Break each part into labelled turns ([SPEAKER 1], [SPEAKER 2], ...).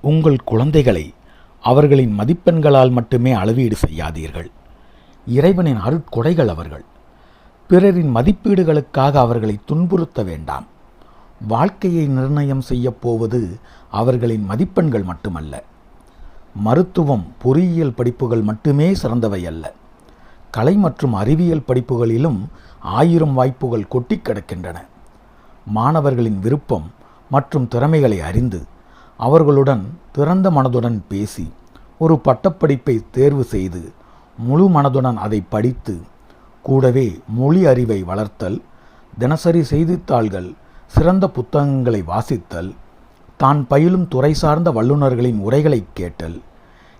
[SPEAKER 1] உங்கள் குழந்தைகளை அவர்களின் மதிப்பெண்களால் மட்டுமே அளவீடு செய்யாதீர்கள். இறைவனின் அருட்கொடைகள் அவர்கள். பிறரின் மதிப்பீடுகளுக்காக அவர்களை துன்புறுத்த வேண்டாம். வாழ்க்கையை நிர்ணயம் செய்யப்போவது அவர்களின் மதிப்பெண்கள் மட்டுமல்ல. மருத்துவம், பொறியியல் படிப்புகள் மட்டுமே சிறந்தவை அல்ல. கலை மற்றும் அறிவியல் படிப்புகளிலும் 1000 வாய்ப்புகள் கொட்டி கிடக்கின்றன. மாணவர்களின் விருப்பம் மற்றும் திறமைகளை அறிந்து அவர்களுடன் திறந்த மனதுடன் பேசி ஒரு பட்டப்படிப்பை தேர்வு செய்து முழு மனதுடன் அதை படித்து கூடவே மொழி அறிவை வளர்த்தல், தினசரி செய்தித்தாள்கள், சிறந்த புத்தகங்களை வாசித்தல், தான் பயிலும் துறை சார்ந்த வல்லுநர்களின் உரைகளை கேட்டல்,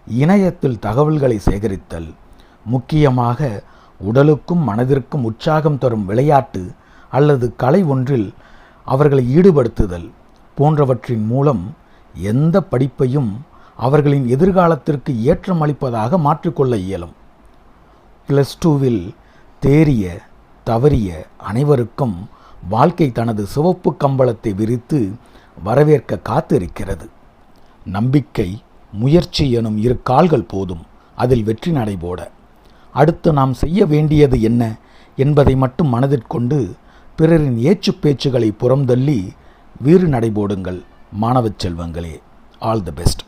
[SPEAKER 1] இணையத்தில் தகவல்களை சேகரித்தல், முக்கியமாக உடலுக்கும் மனதிற்கும் உற்சாகம் தரும் விளையாட்டு அல்லது கலை ஒன்றில் அவர்களை ஈடுபடுத்துதல் போன்றவற்றின் மூலம் எந்த படிப்பையும் அவர்களின் எதிர்காலத்திற்கு ஏற்றமளிப்பதாக மாற்றிக்கொள்ள இயலும். +2வில் தேறிய தவறிய அனைவருக்கும் வாழ்க்கை தனது சிவப்பு கம்பளத்தை விரித்து வரவேற்க காத்திருக்கிறது. நம்பிக்கை, முயற்சி எனும் 2 கால்கள் போதும் அதில் வெற்றி நடைபோட. அடுத்து நாம் செய்ய வேண்டியது என்ன என்பதை மட்டும் மனதிற்கொண்டு பிறரின் ஏச்சு பேச்சுகளை புறம்தள்ளி வீறு நடைபோடுங்கள். மாணவச் செல்வங்களே, ஆல் தி பெஸ்ட்.